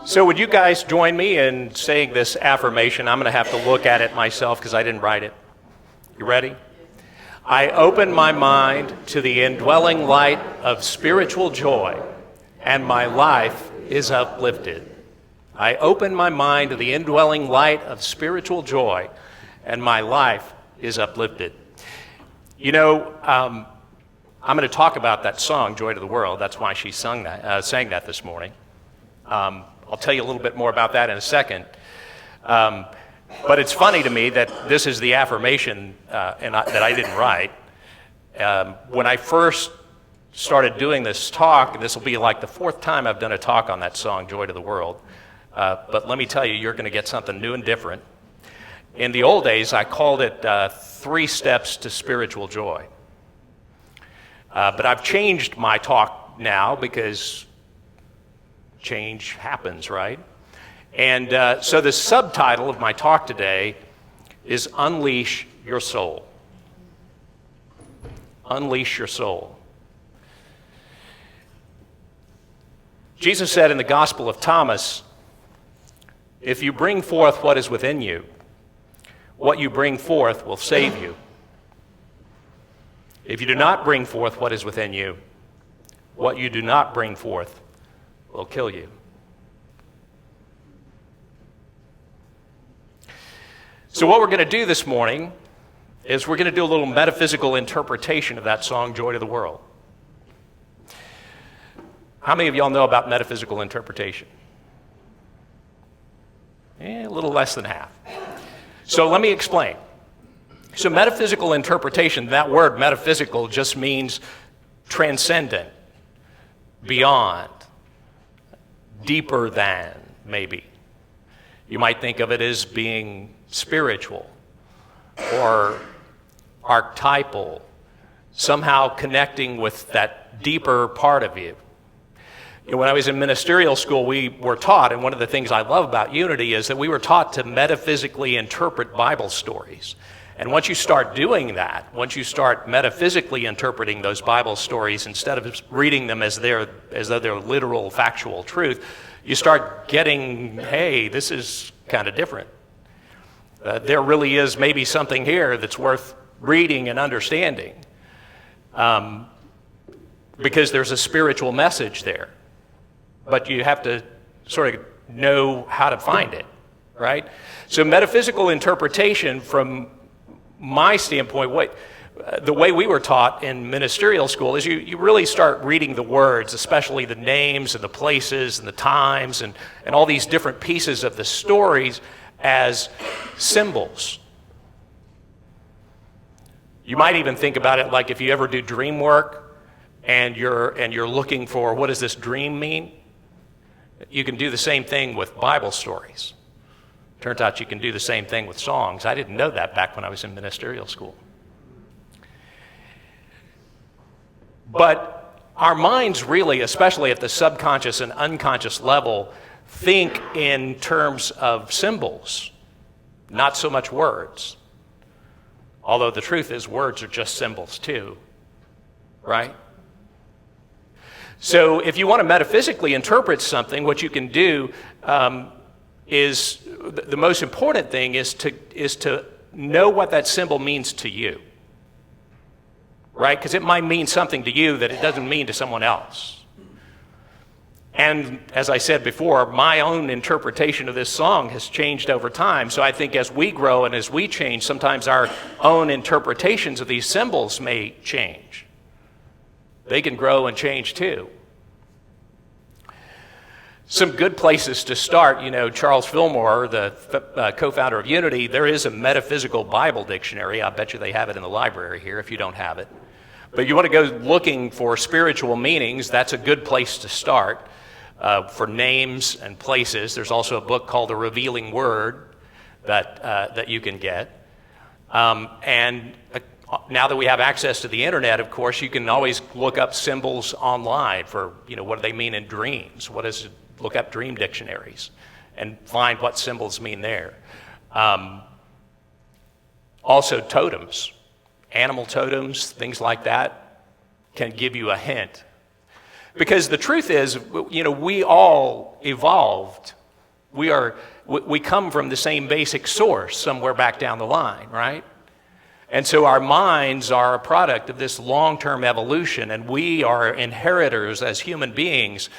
So would you guys join me in saying this affirmation? I'm going to have to look at it myself because I didn't write it. You ready? I open my mind to the indwelling light of spiritual joy, and my life is uplifted. I open my mind to the indwelling light of spiritual joy, and my life is uplifted. You know, I'm going to talk about that song, Joy to the World. That's why she sang that this morning. I'll tell you a little bit more about that in a second. But it's funny to me that this is the affirmation that I didn't write. When I first started doing this talk, this will be like the fourth time I've done a talk on that song, Joy to the World. But let me tell you, you're going to get something new and different. In the old days, I called it 3 Steps to Spiritual Joy. But I've changed my talk now because change happens, right? And so the subtitle of my talk today is Unleash Your Soul. Unleash your soul. Jesus said in the Gospel of Thomas, if you bring forth what is within you, what you bring forth will save you. If you do not bring forth what is within you, what you do not bring forth will kill you. So what we're going to do this morning is we're going to do a little metaphysical interpretation of that song, Joy to the World. How many of y'all know about metaphysical interpretation? A little less than half. So let me explain. So metaphysical interpretation, that word metaphysical just means transcendent, beyond, deeper than, maybe. You might think of it as being spiritual or archetypal, somehow connecting with that deeper part of you. You know, when I was in ministerial school, we were taught, and one of the things I love about Unity is that we were taught to metaphysically interpret Bible stories. And once you start doing that, once you start metaphysically interpreting those Bible stories instead of reading them as though they're literal, factual truth, you start getting, hey, this is kind of different. There really is maybe something here that's worth reading and understanding because there's a spiritual message there. But you have to sort of know how to find it, right? So metaphysical interpretation, from my standpoint, the way we were taught in ministerial school is you really start reading the words, especially the names and the places and the times and all these different pieces of the stories as symbols. You might even think about it like if you ever do dream work and you're looking for, what does this dream mean? You can do the same thing with Bible stories. Turns out you can do the same thing with songs. I didn't know that back when I was in ministerial school. But our minds really, especially at the subconscious and unconscious level, think in terms of symbols, not so much words. Although the truth is words are just symbols too, right? So if you want to metaphysically interpret something, what you can do is, the most important thing is to know what that symbol means to you, right? Because it might mean something to you that it doesn't mean to someone else. And as I said before, my own interpretation of this song has changed over time. So I think as we grow and as we change, sometimes our own interpretations of these symbols may change. They can grow and change too. Some good places to start, you know, Charles Fillmore, the co-founder of Unity, there is a metaphysical Bible dictionary. I bet you they have it in the library here if you don't have it. But you want to go looking for spiritual meanings, that's a good place to start. For names and places, there's also a book called The Revealing Word that you can get. And now that we have access to the internet, of course, you can always look up symbols online for, you know, what do they mean in dreams? Look up dream dictionaries and find what symbols mean there. Also totems, animal totems, things like that can give you a hint. Because the truth is, we all evolved. We come from the same basic source somewhere back down the line, right? And so our minds are a product of this long-term evolution, and we are inheritors as human beings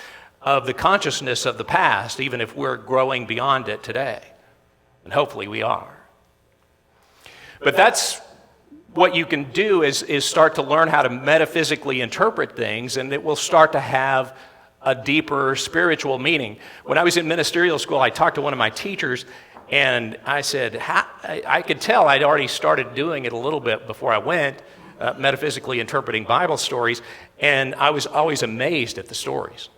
of the consciousness of the past, even if we're growing beyond it today. And hopefully we are. But that's what you can do is start to learn how to metaphysically interpret things, and it will start to have a deeper spiritual meaning. When I was in ministerial school, I talked to one of my teachers, and I said, I could tell I'd already started doing it a little bit before I went, metaphysically interpreting Bible stories, and I was always amazed at the stories,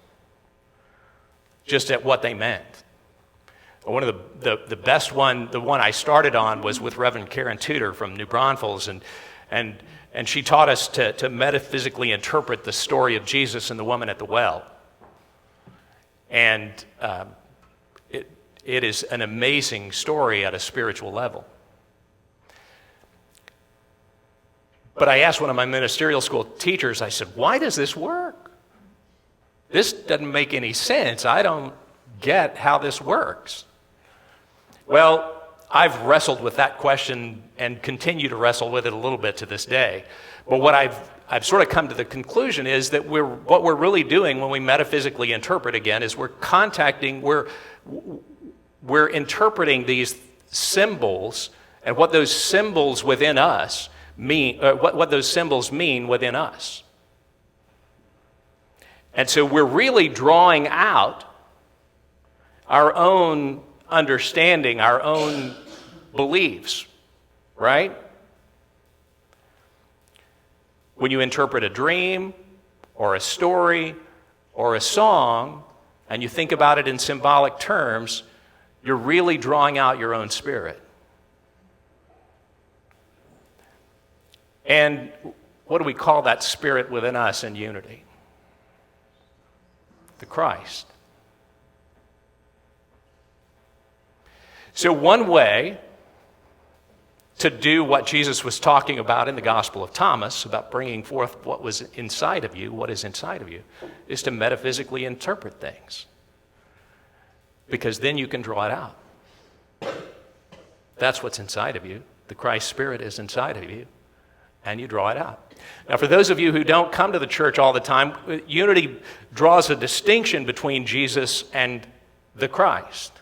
just at what they meant. One of the best one, the one I started on, was with Reverend Karen Tudor from New Braunfels, and she taught us to metaphysically interpret the story of Jesus and the woman at the well. And it is an amazing story at a spiritual level. But I asked one of my ministerial school teachers, I said, why does this work? This doesn't make any sense. I don't get how this works. Well, I've wrestled with that question and continue to wrestle with it a little bit to this day. But what I've sort of come to the conclusion is that what we're really doing when we metaphysically interpret again is we're interpreting these symbols and what those symbols within us mean, what those symbols mean within us. And so we're really drawing out our own understanding, our own beliefs, right? When you interpret a dream or a story or a song and you think about it in symbolic terms, you're really drawing out your own spirit. And what do we call that spirit within us in unity? The Christ. So one way to do what Jesus was talking about in the Gospel of Thomas, about bringing forth what was inside of you, what is inside of you, is to metaphysically interpret things. Because then you can draw it out. That's what's inside of you. The Christ Spirit is inside of you, and you draw it out. Now, for those of you who don't come to the church all the time, unity draws a distinction between Jesus and the Christ.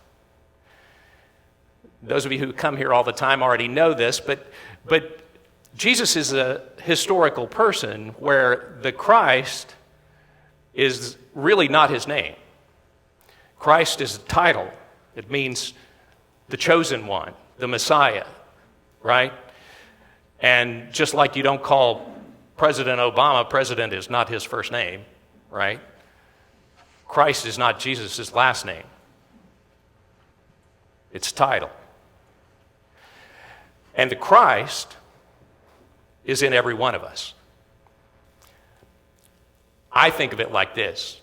Those of you who come here all the time already know this, but Jesus is a historical person where the Christ is really not his name. Christ is a title. It means the chosen one, the Messiah, right? And just like you don't call President Obama, President is not his first name, right? Christ is not Jesus' last name. It's title. And the Christ is in every one of us. I think of it like this.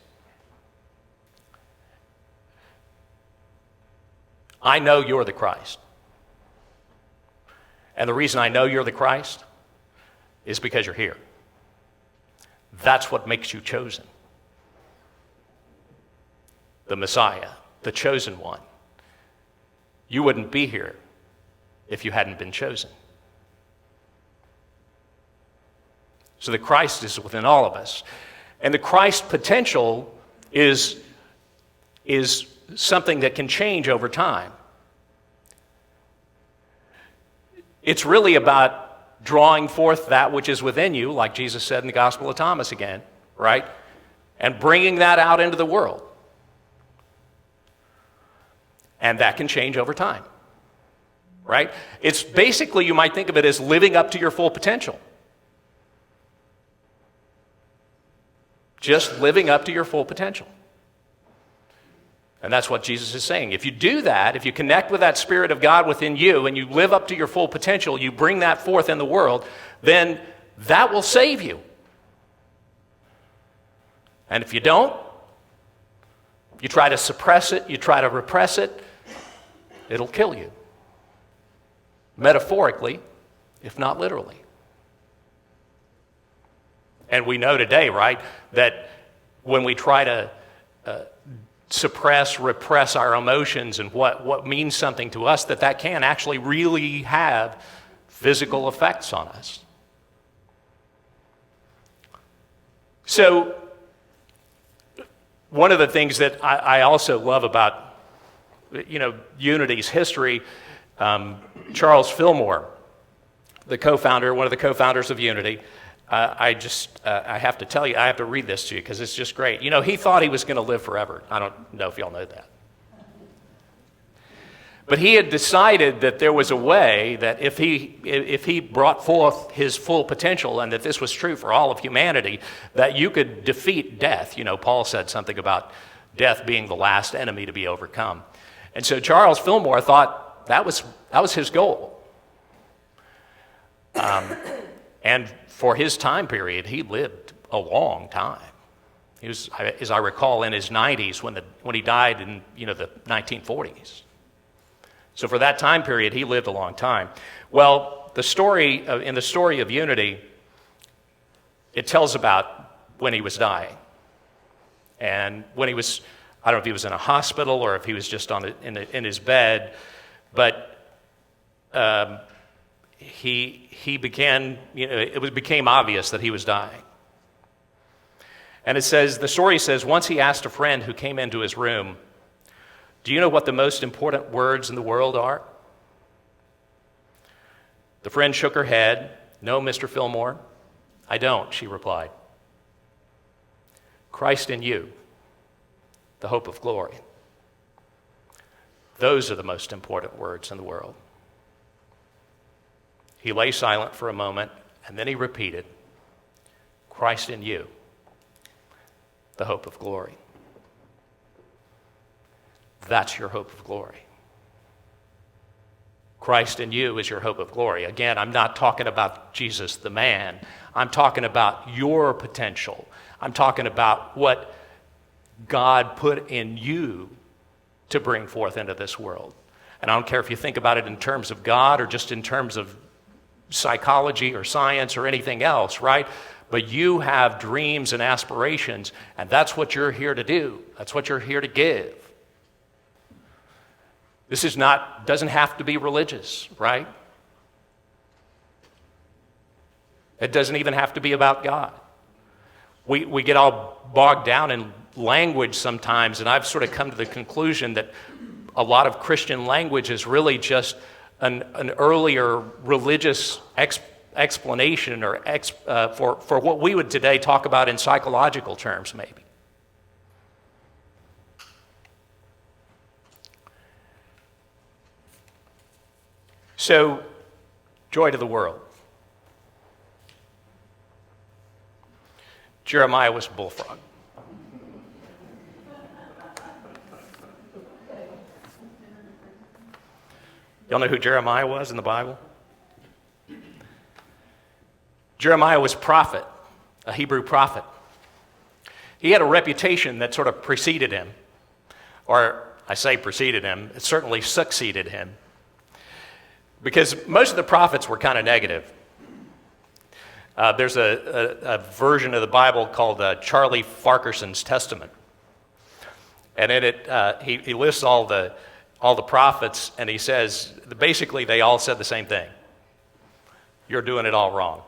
I know you're the Christ. And the reason I know you're the Christ is because you're here. That's what makes you chosen. The Messiah, the chosen one. You wouldn't be here if you hadn't been chosen. So the Christ is within all of us. And the Christ potential is something that can change over time. It's really about drawing forth that which is within you, like Jesus said in the Gospel of Thomas again, right? And bringing that out into the world. And that can change over time. Right? It's basically, you might think of it as living up to your full potential. Just living up to your full potential. And that's what Jesus is saying. If you do that, if you connect with that Spirit of God within you and you live up to your full potential, you bring that forth in the world, then that will save you. And if you don't, you try to suppress it, you try to repress it, it'll kill you. Metaphorically, if not literally. And we know today, right, that when we try to suppress, repress our emotions and what means something to us, that can actually really have physical effects on us. So, one of the things that I also love about, Unity's history, Charles Fillmore, one of the co-founders of Unity, I have to tell you, I have to read this to you because it's just great. He thought he was going to live forever. I don't know if y'all know that. But he had decided that there was a way that if he brought forth his full potential, and that this was true for all of humanity, that you could defeat death. Paul said something about death being the last enemy to be overcome. And so Charles Fillmore thought that was his goal. And for his time period, he lived a long time. He was, as I recall, in his 90s when he died in the 1940s. So for that time period, he lived a long time. Well, in the story of Unity, it tells about when he was dying. And when he was, I don't know if he was in a hospital or if he was just in his bed, but he began, it became obvious that he was dying. And the story says, once he asked a friend who came into his room, "Do you know what the most important words in the world are?" The friend shook her head. "No, Mr. Fillmore, I don't," she replied. "Christ in you, the hope of glory. Those are the most important words in the world." He lay silent for a moment, and then he repeated, "Christ in you, the hope of glory." That's your hope of glory. Christ in you is your hope of glory. Again, I'm not talking about Jesus the man. I'm talking about your potential. I'm talking about what God put in you to bring forth into this world. And I don't care if you think about it in terms of God or just in terms of psychology or science or anything else, right? But you have dreams and aspirations, and that's what you're here to do. That's what you're here to give. This doesn't have to be religious, right? It doesn't even have to be about God. We get all bogged down in language sometimes, and I've sort of come to the conclusion that a lot of Christian language is really just an earlier religious explanation or for what we would today talk about in psychological terms, maybe. So, joy to the world. Jeremiah was a bullfrog. Y'all know who Jeremiah was in the Bible? Jeremiah was a prophet, a Hebrew prophet. He had a reputation that sort of preceded him. Or I say preceded him, it certainly succeeded him. Because most of the prophets were kind of negative. There's a version of the Bible called Charlie Farquharson's Testament. And in it, he lists all the prophets, and he says, basically they all said the same thing. You're doing it all wrong.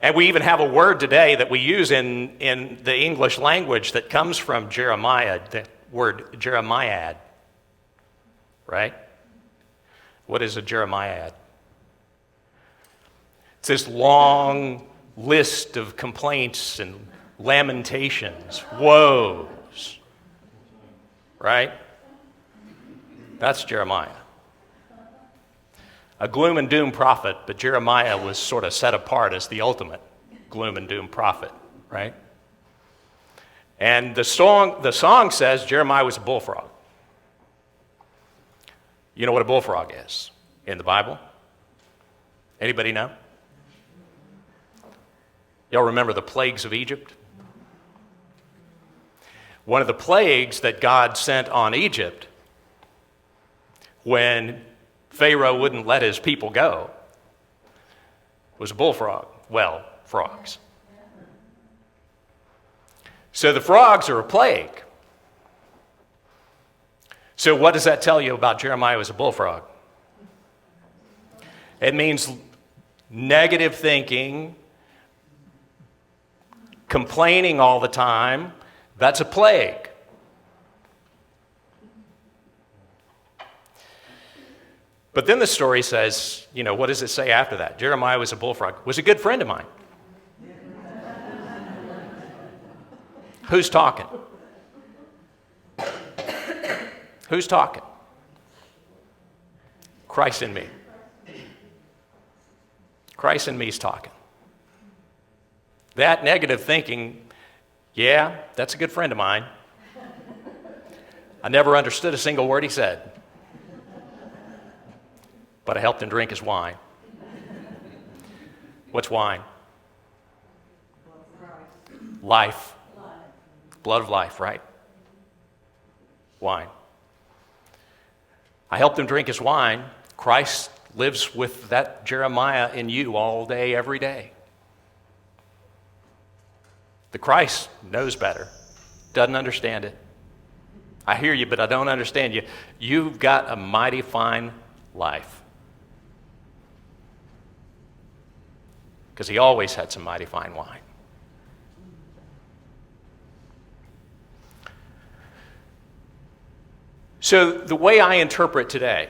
And we even have a word today that we use in the English language that comes from Jeremiah, the word Jeremiad. Right? What is a Jeremiad? It's this long list of complaints and lamentations, woes. Right? That's Jeremiah. A gloom and doom prophet, but Jeremiah was sort of set apart as the ultimate gloom and doom prophet, right? And the song says Jeremiah was a bullfrog. You know what a bullfrog is in the Bible? Anybody know? Y'all remember the plagues of Egypt? One of the plagues that God sent on Egypt when Pharaoh wouldn't let his people go was a bullfrog. Well, frogs. So the frogs are a plague. So what does that tell you about Jeremiah as a bullfrog? It means negative thinking, complaining all the time. That's a plague. But then the story says, what does it say after that? Jeremiah was a bullfrog, was a good friend of mine. Who's talking? Who's talking? Christ in me. Christ in me is talking. That negative thinking, yeah, that's a good friend of mine. I never understood a single word he said, but I helped him drink his wine. What's wine? Life. Blood of life, right? Wine. I helped him drink his wine. Christ lives with that Jeremiah in you all day, every day. The Christ knows better, doesn't understand it. I hear you, but I don't understand you. You've got a mighty fine life. Because he always had some mighty fine wine. So the way I interpret today,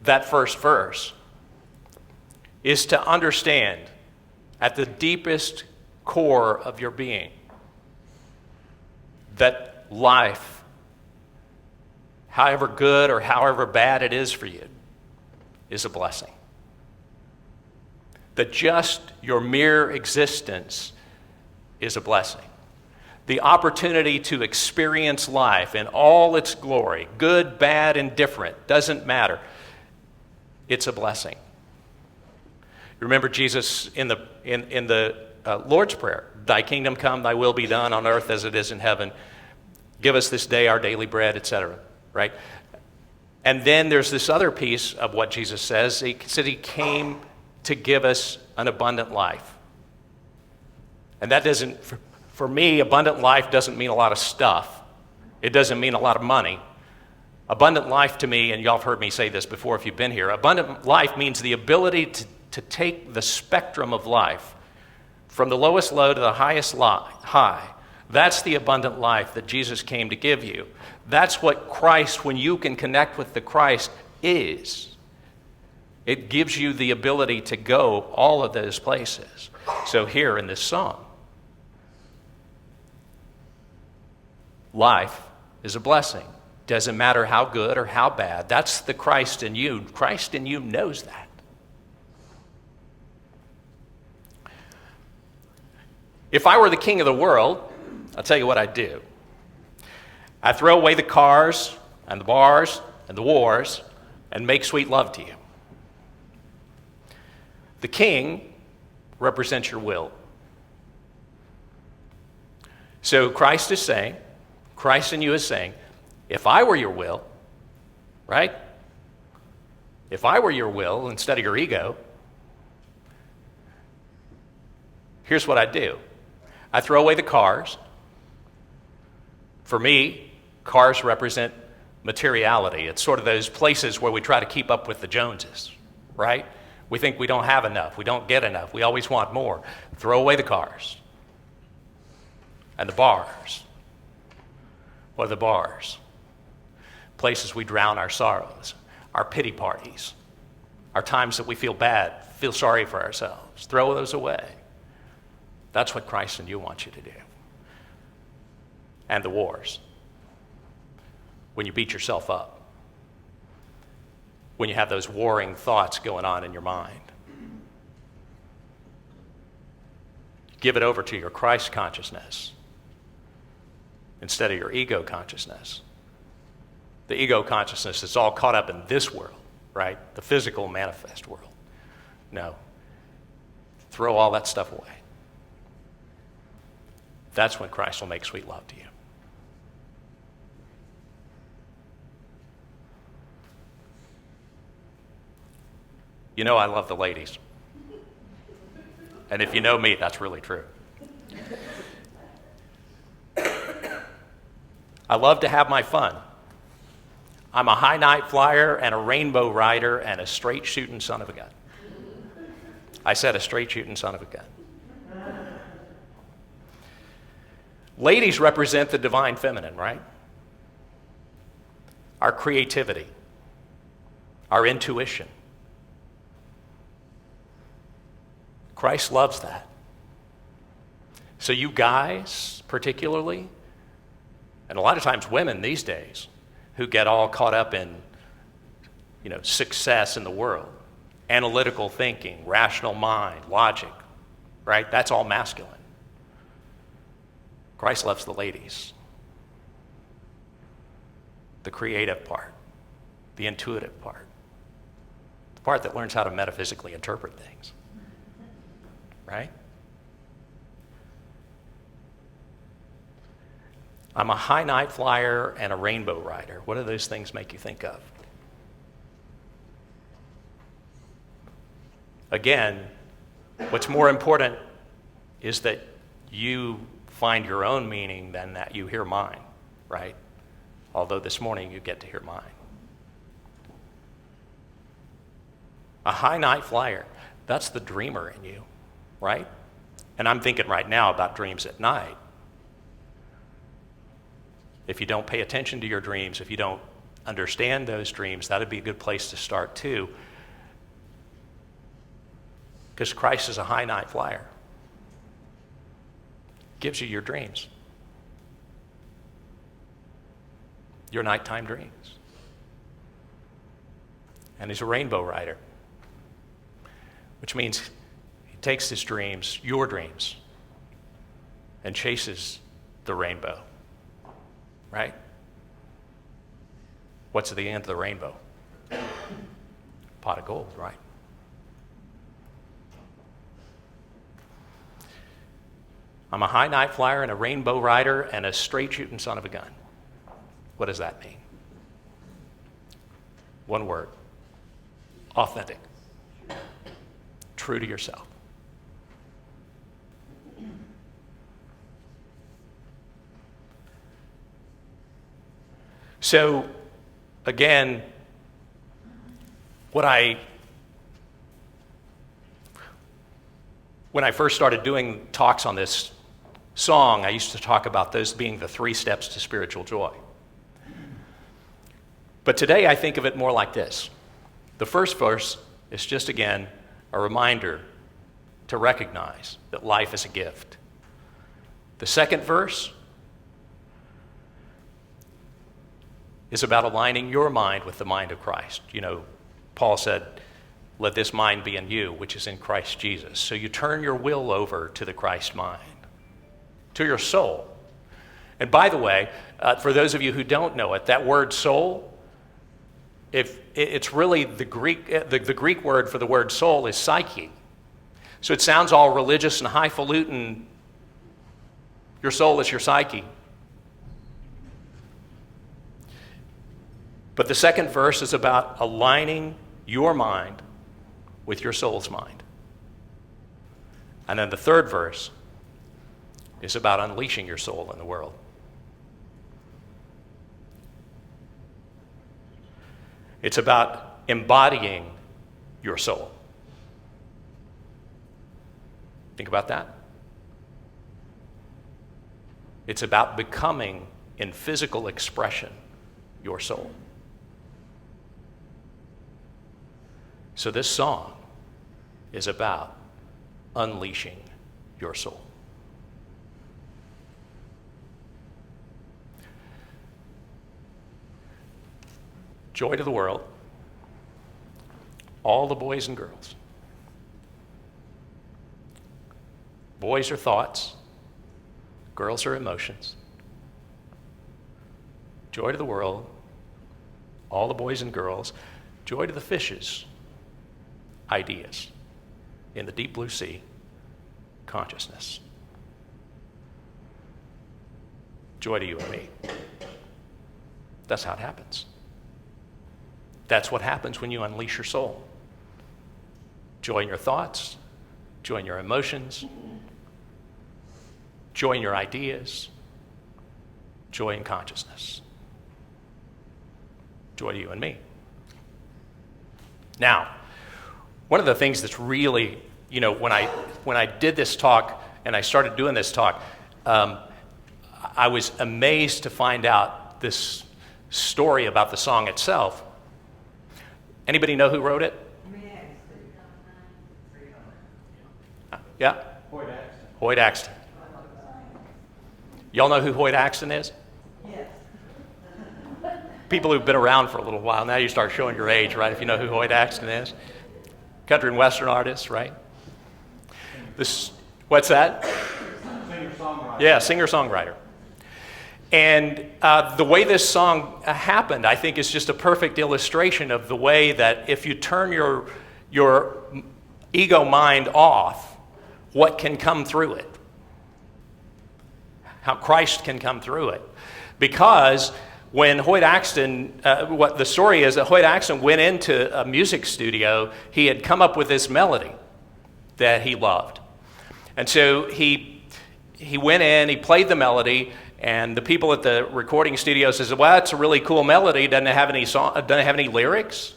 that first verse, is to understand at the deepest core of your being that life, however good or however bad it is for you, is a blessing. That just your mere existence is a blessing. The opportunity to experience life in all its glory, good, bad, indifferent, doesn't matter. It's a blessing. Remember Jesus in the Lord's Prayer, thy kingdom come, thy will be done on earth as it is in heaven. Give us this day our daily bread, etc. Right? And then there's this other piece of what Jesus says. He said he came to give us an abundant life. And that doesn't, for me, abundant life doesn't mean a lot of stuff. It doesn't mean a lot of money. Abundant life to me, and y'all have heard me say this before if you've been here, abundant life means the ability to take the spectrum of life from the lowest low to the highest high. That's the abundant life that Jesus came to give you. That's what Christ, when you can connect with the Christ, is. It gives you the ability to go all of those places. So here in this song, life is a blessing. Doesn't matter how good or how bad. That's the Christ in you. Christ in you knows that. If I were the king of the world, I'll tell you what I'd do. I'd throw away the cars and the bars and the wars and make sweet love to you. The king represents your will. So Christ is saying, Christ in you is saying, if I were your will, right? If I were your will instead of your ego, here's what I'd do. I'd throw away the cars. For me, cars represent materiality. It's sort of those places where we try to keep up with the Joneses, right? We think we don't have enough. We don't get enough. We always want more. Throw away the cars. And the bars. What are the bars? Places we drown our sorrows, our pity parties, our times that we feel bad, feel sorry for ourselves. Throw those away. That's what Christ in you wants you to do. And the wars. When you beat yourself up. When you have those warring thoughts going on in your mind. Give it over to your Christ consciousness instead of your ego consciousness. The ego consciousness is all caught up in this world, right? The physical manifest world. No. Throw all that stuff away. That's when Christ will make sweet love to you. You know I love the ladies. And if you know me, that's really true. I love to have my fun. I'm a high night flyer and a rainbow rider and a straight shooting son of a gun. I said a straight shooting son of a gun. Ladies represent the divine feminine, right? Our creativity, our intuition. Christ loves that. So you guys, particularly, and a lot of times women these days, who get all caught up in, success in the world, analytical thinking, rational mind, logic, right? That's all masculine. Christ loves the ladies. The creative part, the intuitive part, the part that learns how to metaphysically interpret things, right? I'm a high night flyer and a rainbow rider. What do those things make you think of? Again, what's more important is that you find your own meaning than that you hear mine, right? Although this morning you get to hear mine. A high night flyer, that's the dreamer in you, right? And I'm thinking right now about dreams at night. If you don't pay attention to your dreams, if you don't understand those dreams, that'd be a good place to start too. Because Christ is a high night flyer. Gives you your dreams. Your nighttime dreams. And he's a rainbow rider, which means he takes his dreams, your dreams, and chases the rainbow, right? What's at the end of the rainbow? Pot of gold, right? I'm a high night flyer and a rainbow rider and a straight shooting son of a gun. What does that mean? One word. Authentic. True to yourself. So, again, when I first started doing talks on this song, I used to talk about those being the 3 steps to spiritual joy. But today I think of it more like this. The first verse is just, again, a reminder to recognize that life is a gift. The second verse is about aligning your mind with the mind of Christ. Paul said, let this mind be in you, which is in Christ Jesus. So you turn your will over to the Christ mind, to your soul. And by the way, for those of you who don't know it, that word soul, if it's really the Greek word for the word soul is psyche. So it sounds all religious and highfalutin. Your soul is your psyche. But the second verse is about aligning your mind with your soul's mind. And then the third verse is about unleashing your soul in the world. It's about embodying your soul. Think about that. It's about becoming, in physical expression, your soul. So this song is about unleashing your soul. Joy to the world, all the boys and girls. Boys are thoughts, girls are emotions. Joy to the world, all the boys and girls. Joy to the fishes, ideas. In the deep blue sea, consciousness. Joy to you and me. That's how it happens. That's what happens when you unleash your soul. Joy in your thoughts, joy in your emotions, joy in your ideas, joy in consciousness. Joy to you and me. Now, one of the things that's really, when I did this talk and I started doing this talk, I was amazed to find out this story about the song itself. Anybody know who wrote it? Yeah? Hoyt Axton. Y'all know who Hoyt Axton is? Yes. People who've been around for a little while, now you start showing your age, right, if you know who Hoyt Axton is. Country and Western artist, right? What's that? Singer-songwriter. Yeah, singer-songwriter. And the way this song happened, I think, is just a perfect illustration of the way that if you turn your ego mind off, what can come through it. How Christ can come through it. Because when Hoyt Axton, what the story is that Hoyt Axton went into a music studio, he had come up with this melody that he loved. And so he went in, he played the melody, and the people at the recording studio says, well, it's a really cool melody, doesn't it have any lyrics?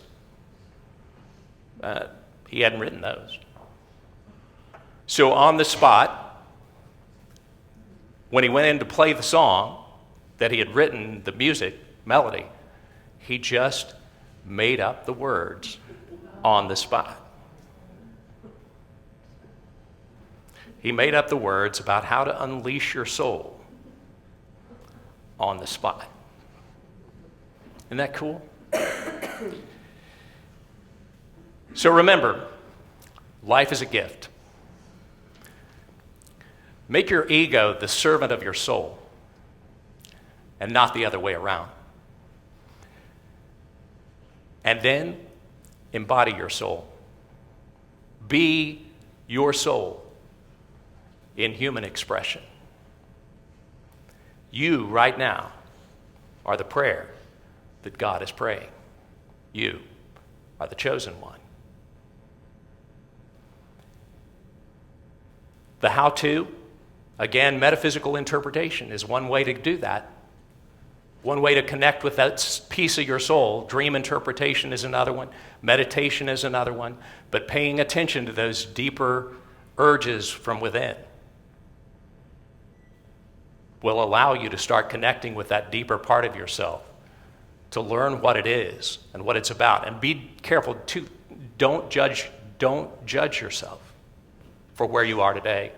He hadn't written those. So on the spot, when he went in to play the song that he had written, the music, melody, he just made up the words on the spot. He made up the words about how to unleash your soul on the spot. Isn't that cool? So remember, life is a gift. Make your ego the servant of your soul and not the other way around. And then embody your soul. Be your soul in human expression. You, right now, are the prayer that God is praying. You are the chosen one. The how-to, again, metaphysical interpretation is one way to do that. One way to connect with that piece of your soul. Dream interpretation is another one. Meditation is another one. But paying attention to those deeper urges from within will allow you to start connecting with that deeper part of yourself, to learn what it is and what it's about. And be careful, too, don't judge yourself for where you are today.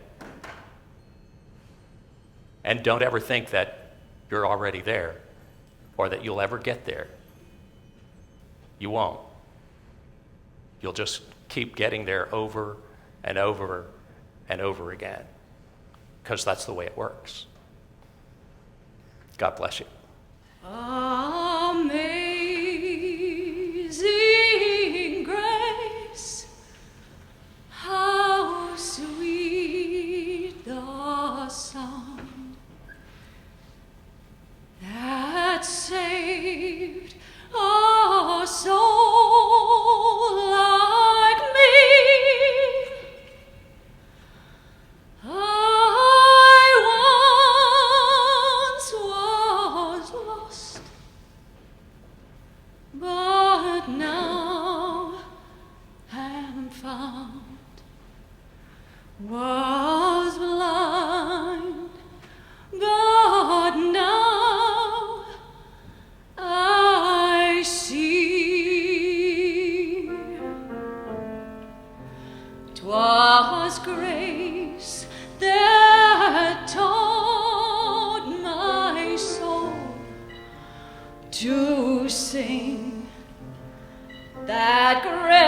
And don't ever think that you're already there or that you'll ever get there. You won't. You'll just keep getting there over and over and over again, because that's the way it works. God bless you. Amazing grace, how sweet the sound that saved a soul like me. I once was lost, but now am found. Was blind, but now I see. 'Twas grace that taught my soul to sing, that grace